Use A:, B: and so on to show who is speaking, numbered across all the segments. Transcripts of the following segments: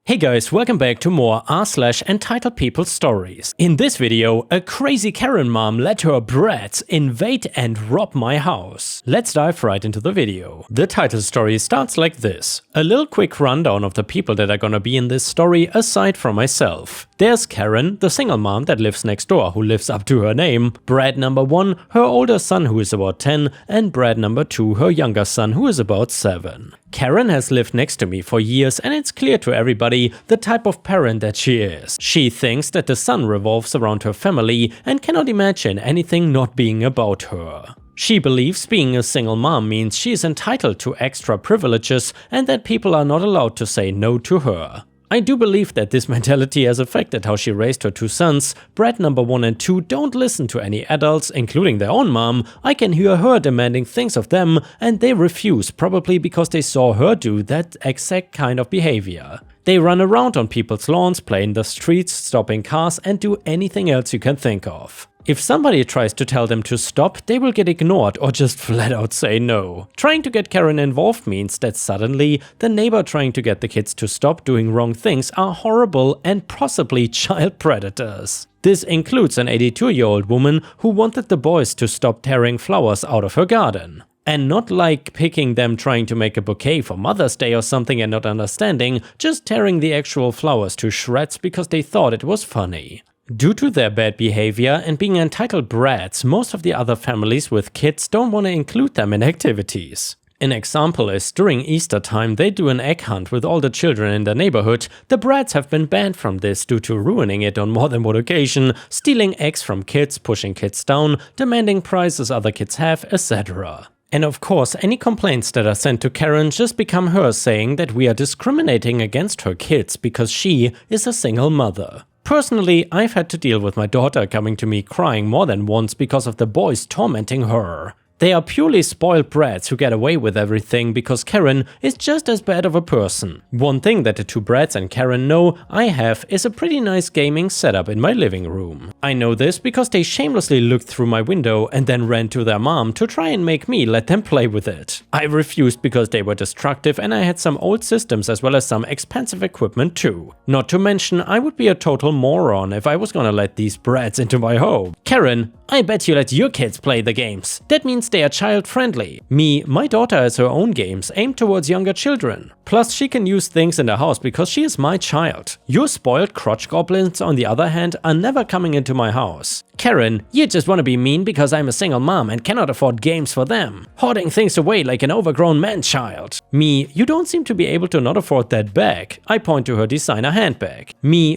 A: Hey guys, welcome back to more r/entitled people stories. In this video, a crazy Karen mom let her brats invade and rob my house. Let's dive right into the video. The title story starts like this. A little quick rundown of the people that are gonna be in this story aside from myself. There's Karen, the single mom that lives next door who lives up to her name, Brat number 1, her older son who is about 10, and Brat number 2, her younger son who is about 7. Karen has lived next to me for years and it's clear to everybody the type of parent that she is. She thinks that the sun revolves around her family and cannot imagine anything not being about her. She believes being a single mom means she is entitled to extra privileges and that people are not allowed to say no to her. I do believe that this mentality has affected how she raised her 2 sons. Brat number 1 and 2 don't listen to any adults, including their own mom. I can hear her demanding things of them and they refuse, probably because they saw her do that exact kind of behavior. They run around on people's lawns, play in the streets, stopping cars and do anything else you can think of. If somebody tries to tell them to stop, they will get ignored or just flat out say no. Trying to get Karen involved means that suddenly the neighbor trying to get the kids to stop doing wrong things are horrible and possibly child predators. This includes an 82-year-old woman who wanted the boys to stop tearing flowers out of her garden. And not like picking them trying to make a bouquet for Mother's Day or something and not understanding, just tearing the actual flowers to shreds because they thought it was funny. Due to their bad behavior and being entitled brats, most of the other families with kids don't want to include them in activities. An example is during Easter time they do an egg hunt with all the children in the neighborhood. The brats have been banned from this due to ruining it on more than one occasion, stealing eggs from kids, pushing kids down, demanding prizes other kids have, etc. And of course, any complaints that are sent to Karen just become her saying that we are discriminating against her kids because she is a single mother. Personally, I've had to deal with my daughter coming to me crying more than once because of the boys tormenting her. They are purely spoiled brats who get away with everything because Karen is just as bad of a person. One thing that the 2 brats and Karen know I have is a pretty nice gaming setup in my living room. I know this because they shamelessly looked through my window and then ran to their mom to try and make me let them play with it. I refused because they were destructive and I had some old systems as well as some expensive equipment too. Not to mention I would be a total moron if I was gonna let these brats into my home. Karen, I bet you let your kids play the games. That means they are child friendly. My daughter has her own games aimed towards younger children. Plus she can use things in the house because she is my child. Your spoiled crotch goblins on the other hand are never coming into my house. Karen, you just want to be mean because I'm a single mom and cannot afford games for them. Hoarding things away like an overgrown man-child. You don't seem to be able to not afford that bag. I point to her designer handbag.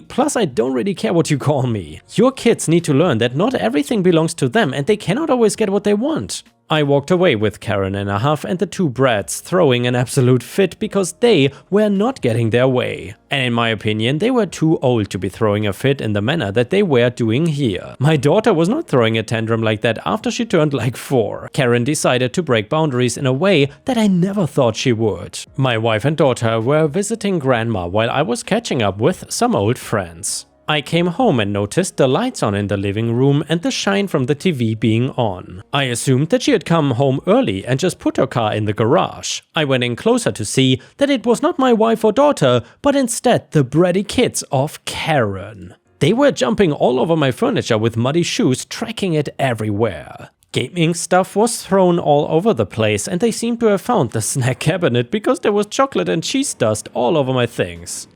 A: Plus I don't really care what you call me. Your kids need to learn that not everything belongs to them and they cannot always get what they want. I walked away with Karen in a huff and the 2 brats throwing an absolute fit because they were not getting their way. And in my opinion, they were too old to be throwing a fit in the manner that they were doing here. My daughter was not throwing a tantrum like that after she turned like 4. Karen decided to break boundaries in a way that I never thought she would. My wife and daughter were visiting grandma while I was catching up with some old friends. I came home and noticed the lights on in the living room and the shine from the TV being on. I assumed that she had come home early and just put her car in the garage. I went in closer to see that it was not my wife or daughter, but instead the bratty kids of Karen. They were jumping all over my furniture with muddy shoes, tracking it everywhere. Gaming stuff was thrown all over the place and they seemed to have found the snack cabinet because there was chocolate and cheese dust all over my things.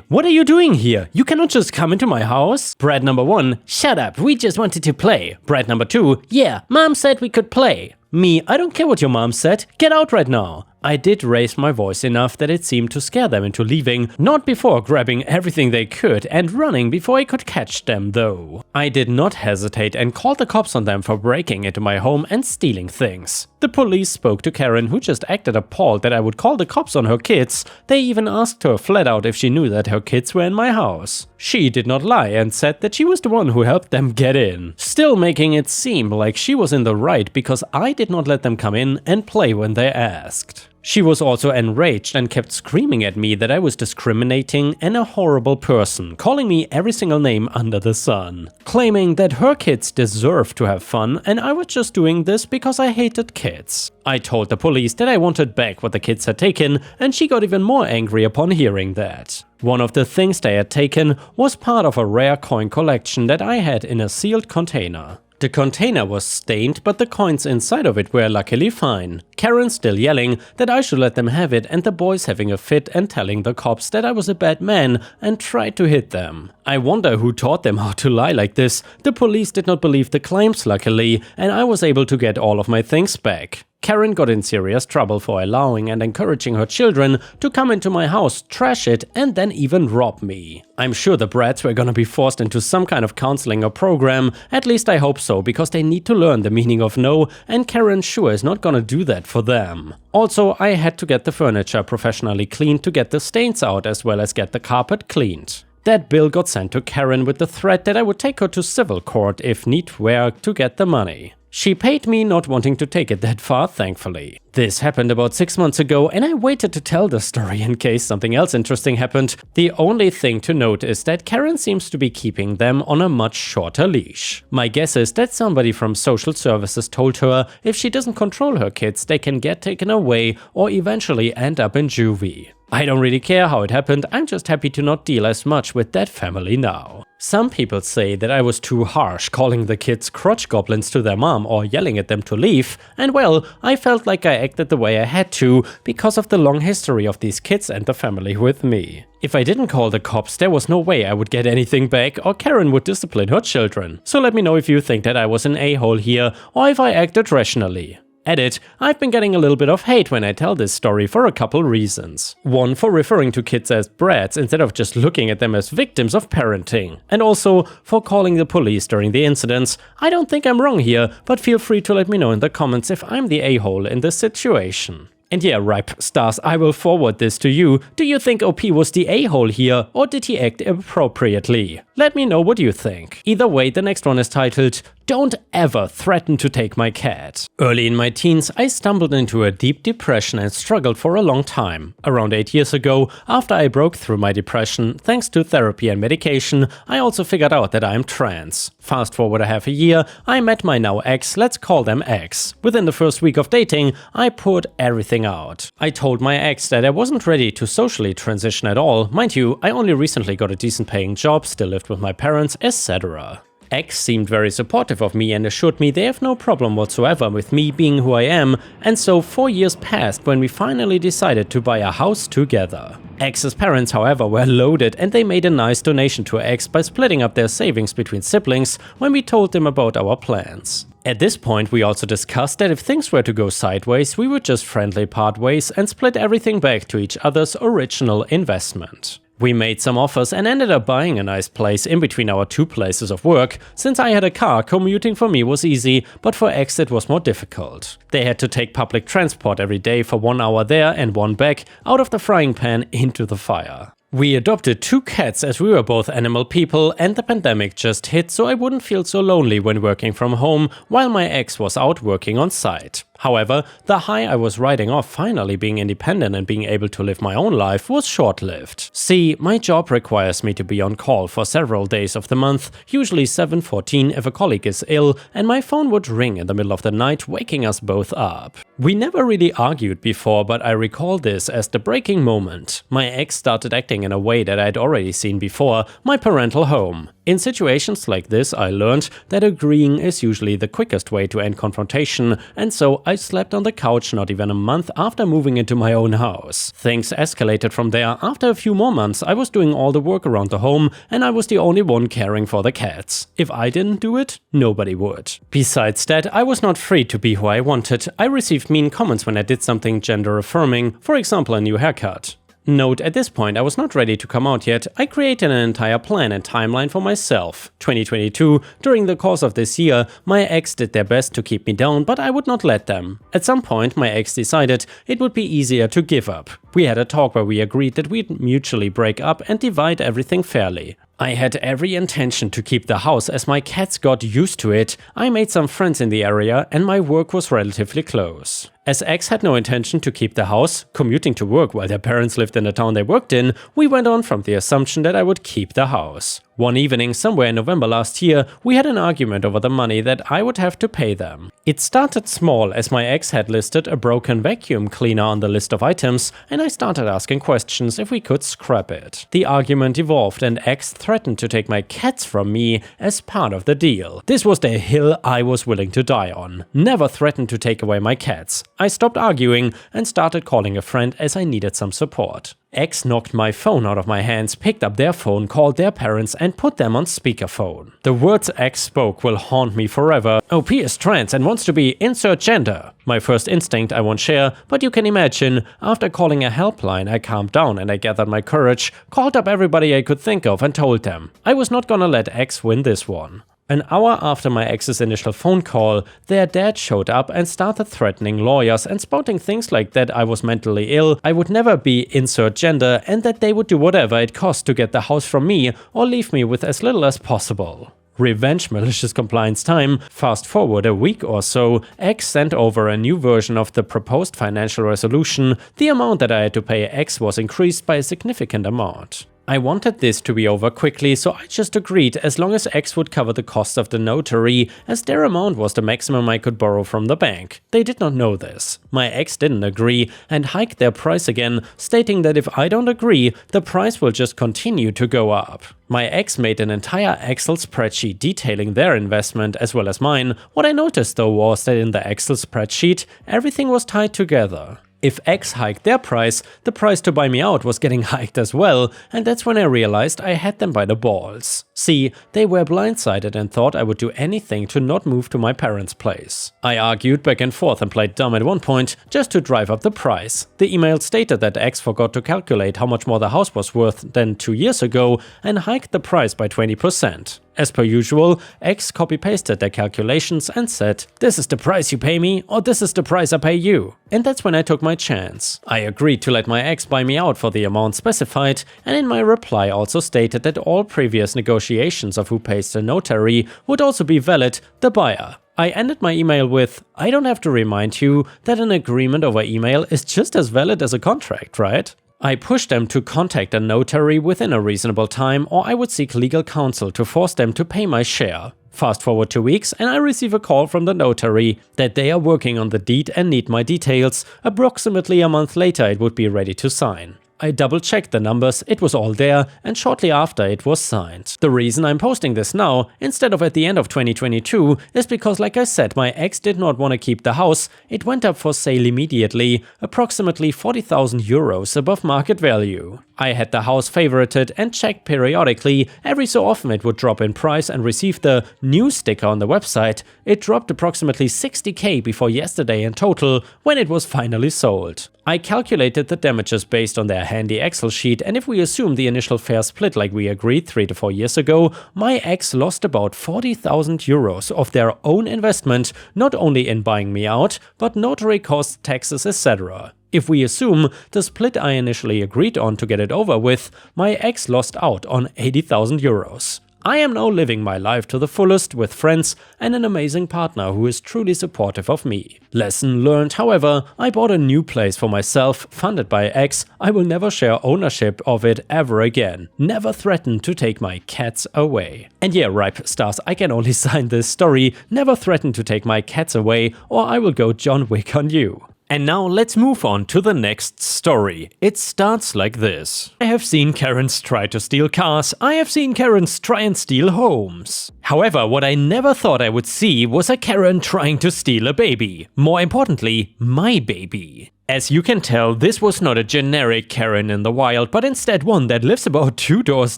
A: What are you doing here? You cannot just come into my house? Brat number 1, shut up, we just wanted to play. Brat number 2, yeah, mom said we could play. I don't care what your mom said, get out right now. I did raise my voice enough that it seemed to scare them into leaving, not before grabbing everything they could and running before I could catch them though. I did not hesitate and called the cops on them for breaking into my home and stealing things. The police spoke to Karen who just acted appalled that I would call the cops on her kids. They even asked her flat out if she knew that her kids were in my house. She did not lie and said that she was the one who helped them get in, still making it seem like she was in the right because I did not let them come in and play when they asked. She was also enraged and kept screaming at me that I was discriminating and a horrible person, calling me every single name under the sun, claiming that her kids deserved to have fun and I was just doing this because I hated kids. I told the police that I wanted back what the kids had taken and she got even more angry upon hearing that. One of the things they had taken was part of a rare coin collection that I had in a sealed container. The container was stained, but the coins inside of it were luckily fine. Karen still yelling that I should let them have it, and the boys having a fit and telling the cops that I was a bad man and tried to hit them. I wonder who taught them how to lie like this. The police did not believe the claims luckily, and I was able to get all of my things back. Karen got in serious trouble for allowing and encouraging her children to come into my house, trash it, and then even rob me. I'm sure the brats were gonna be forced into some kind of counseling or program, at least I hope so, because they need to learn the meaning of no, and Karen sure is not gonna do that for them. Also, I had to get the furniture professionally cleaned to get the stains out as well as get the carpet cleaned. That bill got sent to Karen with the threat that I would take her to civil court if need were to get the money. She paid me, not wanting to take it that far, thankfully. This happened about 6 months ago, and I waited to tell the story in case something else interesting happened. The only thing to note is that Karen seems to be keeping them on a much shorter leash. My guess is that somebody from social services told her if she doesn't control her kids, they can get taken away or eventually end up in juvie. I don't really care how it happened, I'm just happy to not deal as much with that family now. Some people say that I was too harsh, calling the kids crotch goblins to their mom or yelling at them to leave, and well, I felt like I acted the way I had to because of the long history of these kids and the family with me. If I didn't call the cops, there was no way I would get anything back or Karen would discipline her children. So let me know if you think that I was an a-hole here or if I acted rationally. Edit, I've been getting a little bit of hate when I tell this story for a couple reasons. One, for referring to kids as brats instead of just looking at them as victims of parenting. And also, for calling the police during the incidents. I don't think I'm wrong here, but feel free to let me know in the comments if I'm the a-hole in this situation. And yeah, Ripestars, I will forward this to you. Do you think OP was the a-hole here, or did he act appropriately? Let me know what you think. Either way, the next one is titled, "Don't ever threaten to take my cat." Early in my teens, I stumbled into a deep depression and struggled for a long time. Around 8 years ago, after I broke through my depression, thanks to therapy and medication, I also figured out that I am trans. Fast forward a half a year, I met my now ex, let's call them ex. Within the first week of dating, I poured everything out. I told my ex that I wasn't ready to socially transition at all. Mind you, I only recently got a decent paying job, still lived with my parents, etc. Ex seemed very supportive of me and assured me they have no problem whatsoever with me being who I am, and so 4 years passed when we finally decided to buy a house together. Ex's parents, however, were loaded and they made a nice donation to ex by splitting up their savings between siblings when we told them about our plans. At this point, we also discussed that if things were to go sideways, we would just friendly part ways and split everything back to each other's original investment. We made some offers and ended up buying a nice place in between our two places of work. Since I had a car, commuting for me was easy, but for ex it was more difficult. They had to take public transport every day for 1 hour there and 1 back, out of the frying pan into the fire. We adopted 2 cats as we were both animal people, and the pandemic just hit, so I wouldn't feel so lonely when working from home while my ex was out working on site. However, the high I was riding off finally being independent and being able to live my own life was short-lived. See, my job requires me to be on call for several days of the month, usually 7/14 if a colleague is ill, and my phone would ring in the middle of the night, waking us both up. We never really argued before, but I recall this as the breaking moment. My ex started acting in a way that I'd already seen before, my parental home. In situations like this, I learned that agreeing is usually the quickest way to end confrontation, and so I slept on the couch not even a month after moving into my own house. Things escalated from there. After a few more months, I was doing all the work around the home, and I was the only one caring for the cats. If I didn't do it, nobody would. Besides that, I was not free to be who I wanted. I received mean comments when I did something gender-affirming, for example a new haircut. Note, at this point I was not ready to come out yet. I created an entire plan and timeline for myself. 2022, during the course of this year, my ex did their best to keep me down, but I would not let them. At some point my ex decided it would be easier to give up. We had a talk where we agreed that we'd mutually break up and divide everything fairly. I had every intention to keep the house as my cats got used to it. I made some friends in the area and my work was relatively close. As X had no intention to keep the house, commuting to work while their parents lived in the town they worked in, we went on from the assumption that I would keep the house. One evening, somewhere in November last year, we had an argument over the money that I would have to pay them. It started small as my ex had listed a broken vacuum cleaner on the list of items, and I started asking questions if we could scrap it. The argument evolved and X threatened to take my cats from me as part of the deal. This was the hill I was willing to die on. Never threatened to take away my cats. I stopped arguing and started calling a friend as I needed some support. X knocked my phone out of my hands, picked up their phone, called their parents and put them on speakerphone. The words X spoke will haunt me forever. OP is trans and wants to be insert gender. My first instinct I won't share, but you can imagine, after calling a helpline I calmed down and I gathered my courage, called up everybody I could think of and told them I was not gonna let X win this one. An hour after my ex's initial phone call, their dad showed up and started threatening lawyers and spouting things like that I was mentally ill, I would never be insert gender, and that they would do whatever it cost to get the house from me or leave me with as little as possible. Revenge malicious compliance time. Fast forward a week or so, X sent over a new version of the proposed financial resolution. The amount that I had to pay X was increased by a significant amount. I wanted this to be over quickly, so I just agreed as long as X would cover the cost of the notary, as their amount was the maximum I could borrow from the bank. They did not know this. My ex didn't agree and hiked their price again, stating that if I don't agree, the price will just continue to go up. My ex made an entire Excel spreadsheet detailing their investment as well as mine. What I noticed though was that in the Excel spreadsheet, everything was tied together. If X hiked their price, the price to buy me out was getting hiked as well, and that's when I realized I had them by the balls. See, they were blindsided and thought I would do anything to not move to my parents' place. I argued back and forth and played dumb at one point, just to drive up the price. The email stated that X forgot to calculate how much more the house was worth than 2 years ago and hiked the price by 20%. As per usual, X copy-pasted their calculations and said, "This is the price you pay me, or this is the price I pay you." And that's when I took my chance. I agreed to let my ex buy me out for the amount specified, and in my reply also stated that all previous negotiations of who pays the notary would also be valid, the buyer. I ended my email with, "I don't have to remind you that an agreement over email is just as valid as a contract, right?" I pushed them to contact a notary within a reasonable time, or I would seek legal counsel to force them to pay my share. Fast forward 2 weeks and I receive a call from the notary that they are working on the deed and need my details. Approximately a month later it would be ready to sign. I double checked the numbers, it was all there, and shortly after it was signed. The reason I'm posting this now, instead of at the end of 2022, is because like I said, my ex did not want to keep the house. It went up for sale immediately, approximately 40,000 euros above market value. I had the house favorited and checked periodically. Every so often it would drop in price and receive the new sticker on the website. It dropped approximately 60k before yesterday in total, when it was finally sold. I calculated the damages based on their handy Excel sheet, and if we assume the initial fair split like we agreed 3 to 4 years ago, my ex lost about 40,000 euros of their own investment, not only in buying me out, but notary costs, taxes, etc. If we assume the split I initially agreed on to get it over with, my ex lost out on 80,000 euros. I am now living my life to the fullest with friends and an amazing partner who is truly supportive of me. Lesson learned, however, I bought a new place for myself, funded by X. I will never share ownership of it ever again. Never threaten to take my cats away. And yeah, Ripe Stars, I can only sign this story. Never threaten to take my cats away, or I will go John Wick on you. And now let's move on to the next story. It starts like this. I have seen Karens try to steal cars. I have seen Karens try and steal homes. However, what I never thought I would see was a Karen trying to steal a baby. More importantly, my baby. As you can tell, this was not a generic Karen in the wild, but instead one that lives about 2 doors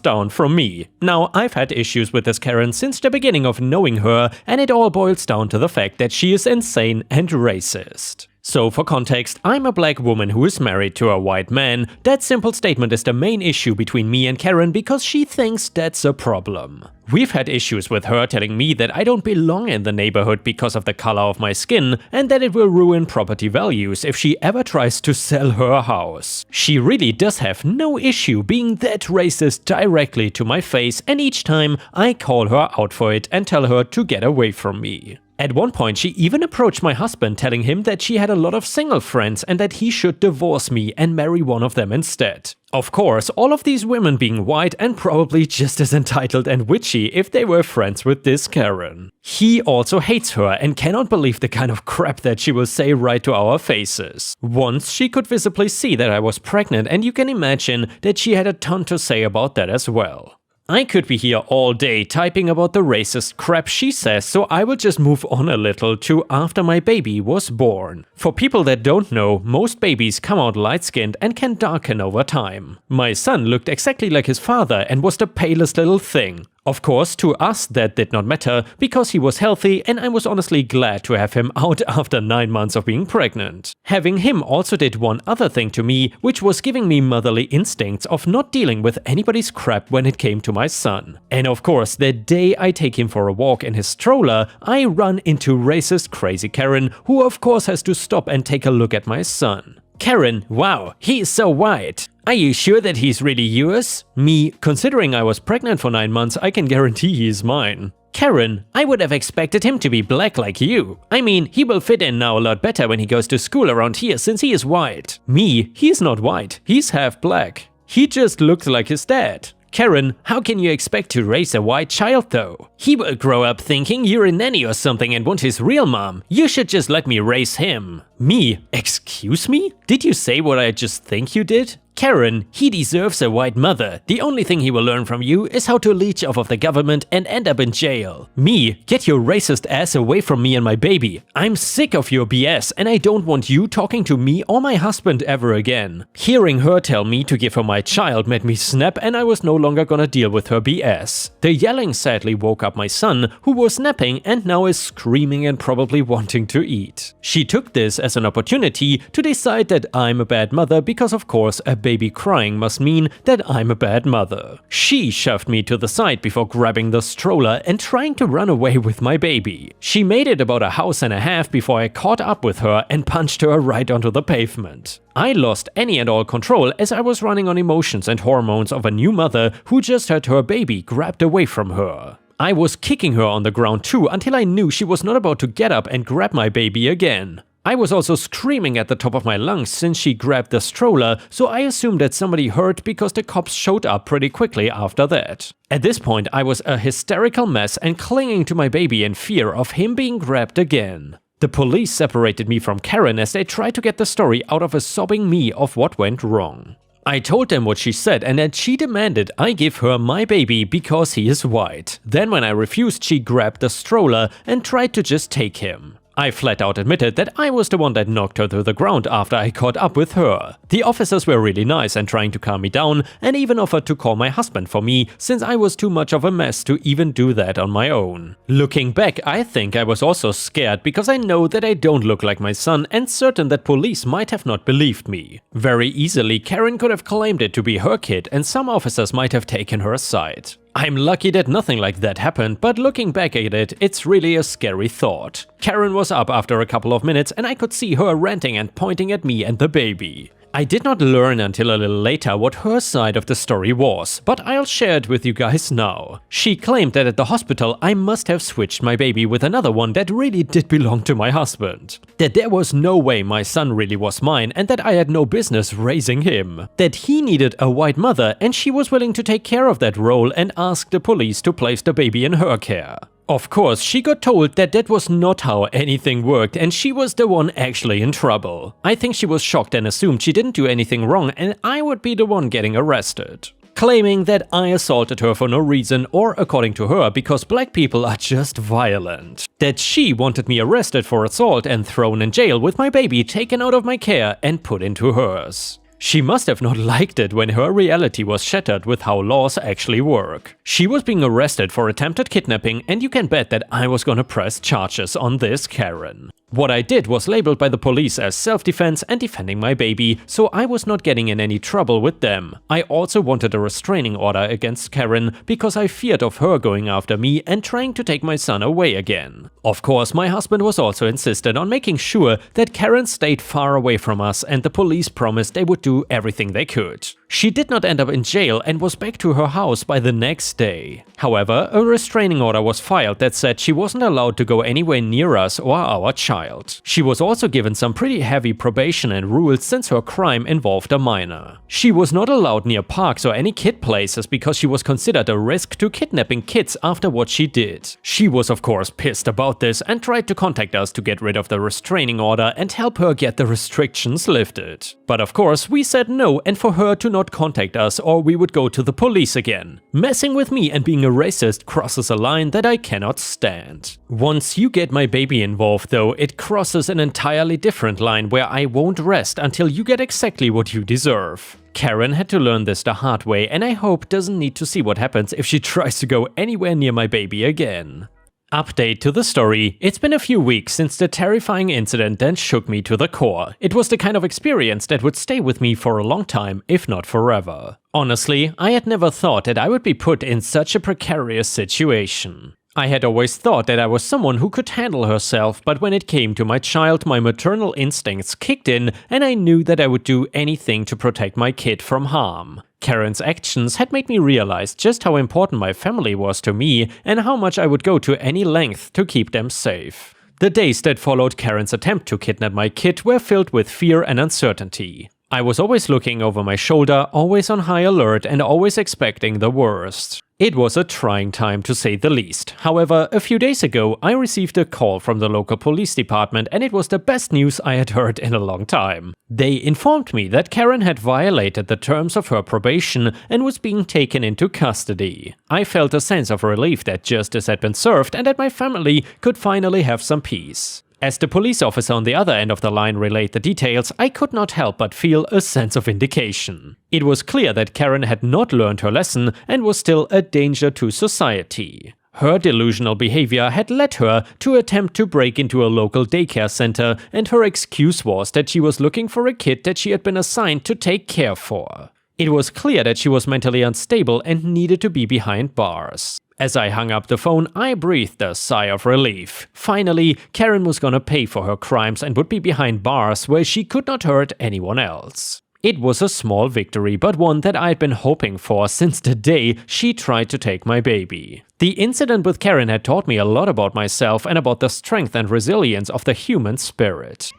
A: down from me. Now, I've had issues with this Karen since the beginning of knowing her, and it all boils down to the fact that she is insane and racist. So for context, I'm a black woman who is married to a white man. That simple statement is the main issue between me and Karen because she thinks that's a problem. We've had issues with her telling me that I don't belong in the neighborhood because of the color of my skin and that it will ruin property values if she ever tries to sell her house. She really does have no issue being that racist directly to my face, and each time I call her out for it and tell her to get away from me. At one point, she even approached my husband, telling him that she had a lot of single friends and that he should divorce me and marry one of them instead. Of course, all of these women being white and probably just as entitled and witchy if they were friends with this Karen. He also hates her and cannot believe the kind of crap that she will say right to our faces. Once she could visibly see that I was pregnant, and you can imagine that she had a ton to say about that as well. I could be here all day typing about the racist crap she says, so I will just move on a little to after my baby was born. For people that don't know, most babies come out light-skinned and can darken over time. My son looked exactly like his father and was the palest little thing. Of course, to us that did not matter, because he was healthy and I was honestly glad to have him out after 9 months of being pregnant. Having him also did one other thing to me, which was giving me motherly instincts of not dealing with anybody's crap when it came to my son. And of course, the day I take him for a walk in his stroller, I run into racist crazy Karen, who of course has to stop and take a look at my son. Karen, wow, he is so white. Are you sure that he's really yours? Me, considering I was pregnant for 9 months, I can guarantee he is mine. Karen, I would have expected him to be black like you. I mean, he will fit in now a lot better when he goes to school around here since he is white. Me, he's not white, he's half black. He just looks like his dad. Karen, how can you expect to raise a white child though? He will grow up thinking you're a nanny or something and want his real mom. You should just let me raise him. Me? Excuse me? Did you say what I just think you did? Karen, he deserves a white mother. The only thing he will learn from you is how to leech off of the government and end up in jail. Me, get your racist ass away from me and my baby. I'm sick of your BS and I don't want you talking to me or my husband ever again. Hearing her tell me to give her my child made me snap, and I was no longer gonna deal with her BS. The yelling sadly woke up my son, who was napping and now is screaming and probably wanting to eat. She took this as an opportunity to decide that I'm a bad mother because of course a baby crying must mean that I'm a bad mother. She shoved me to the side before grabbing the stroller and trying to run away with my baby. She made it about a house and a half before I caught up with her and punched her right onto the pavement. I lost any and all control as I was running on emotions and hormones of a new mother who just had her baby grabbed away from her. I was kicking her on the ground too until I knew she was not about to get up and grab my baby again. I was also screaming at the top of my lungs since she grabbed the stroller, so I assumed that somebody heard because the cops showed up pretty quickly after that. At this point, I was a hysterical mess and clinging to my baby in fear of him being grabbed again. The police separated me from Karen as they tried to get the story out of a sobbing me of what went wrong. I told them what she said and that she demanded I give her my baby because he is white. Then when I refused, she grabbed the stroller and tried to just take him. I flat out admitted that I was the one that knocked her to the ground after I caught up with her. The officers were really nice and trying to calm me down, and even offered to call my husband for me since I was too much of a mess to even do that on my own. Looking back, I think I was also scared because I know that I don't look like my son and certain that police might have not believed me. Very easily, Karen could have claimed it to be her kid and some officers might have taken her side. I'm lucky that nothing like that happened, but looking back at it, it's really a scary thought. Karen was up after a couple of minutes and I could see her ranting and pointing at me and the baby. I did not learn until a little later what her side of the story was, but I'll share it with you guys now. She claimed that at the hospital I must have switched my baby with another one that really did belong to my husband. That there was no way my son really was mine and that I had no business raising him. That he needed a white mother and she was willing to take care of that role and asked the police to place the baby in her care. Of course, she got told that that was not how anything worked and she was the one actually in trouble. I think she was shocked and assumed she didn't do anything wrong and I would be the one getting arrested. Claiming that I assaulted her for no reason or according to her because black people are just violent. That she wanted me arrested for assault and thrown in jail with my baby taken out of my care and put into hers. She must have not liked it when her reality was shattered with how laws actually work. She was being arrested for attempted kidnapping and you can bet that I was gonna press charges on this Karen. What I did was labeled by the police as self-defense and defending my baby, so I was not getting in any trouble with them. I also wanted a restraining order against Karen because I feared of her going after me and trying to take my son away again. Of course, my husband was also insistent on making sure that Karen stayed far away from us, and the police promised they would do everything they could. She did not end up in jail and was back to her house by the next day. However, a restraining order was filed that said she wasn't allowed to go anywhere near us or our child. She was also given some pretty heavy probation and rules since her crime involved a minor. She was not allowed near parks or any kid places because she was considered a risk to kidnapping kids after what she did. She was of course pissed about this and tried to contact us to get rid of the restraining order and help her get the restrictions lifted. But of course we said no, and for her to not contact us or we would go to the police again. Messing with me and being a racist crosses a line that I cannot stand. Once you get my baby involved though, it crosses an entirely different line where I won't rest until you get exactly what you deserve. Karen had to learn this the hard way, and I hope doesn't need to see what happens if she tries to go anywhere near my baby again. Update to the story. It's been a few weeks since the terrifying incident that shook me to the core. It was the kind of experience that would stay with me for a long time, if not forever. Honestly, I had never thought that I would be put in such a precarious situation. I had always thought that I was someone who could handle herself, but when it came to my child, my maternal instincts kicked in and I knew that I would do anything to protect my kid from harm. Karen's actions had made me realize just how important my family was to me and how much I would go to any length to keep them safe. The days that followed Karen's attempt to kidnap my kid were filled with fear and uncertainty. I was always looking over my shoulder, always on high alert and always expecting the worst. It was a trying time to say the least. However, a few days ago I received a call from the local police department and it was the best news I had heard in a long time. They informed me that Karen had violated the terms of her probation and was being taken into custody. I felt a sense of relief that justice had been served and that my family could finally have some peace. As the police officer on the other end of the line relayed the details, I could not help but feel a sense of vindication. It was clear that Karen had not learned her lesson and was still a danger to society. Her delusional behavior had led her to attempt to break into a local daycare center, and her excuse was that she was looking for a kid that she had been assigned to take care for. It was clear that she was mentally unstable and needed to be behind bars. As I hung up the phone, I breathed a sigh of relief. Finally, Karen was gonna pay for her crimes and would be behind bars where she could not hurt anyone else. It was a small victory, but one that I'd been hoping for since the day she tried to take my baby. The incident with Karen had taught me a lot about myself and about the strength and resilience of the human spirit.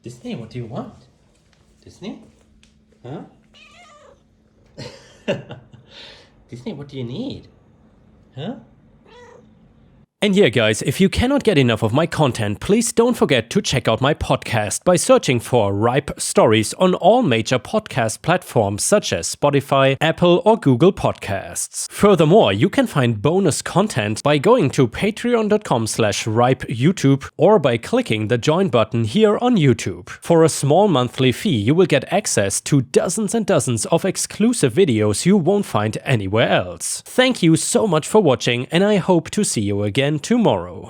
B: Disney, what do you want? Disney? Huh? Disney, what do you need? Huh?
A: And yeah guys, if you cannot get enough of my content, please don't forget to check out my podcast by searching for Ripestories on all major podcast platforms such as Spotify, Apple or Google Podcasts. Furthermore, you can find bonus content by going to patreon.com/ripeyoutube or by clicking the join button here on YouTube. For a small monthly fee, you will get access to dozens and dozens of exclusive videos you won't find anywhere else. Thank you so much for watching, and I hope to see you again tomorrow.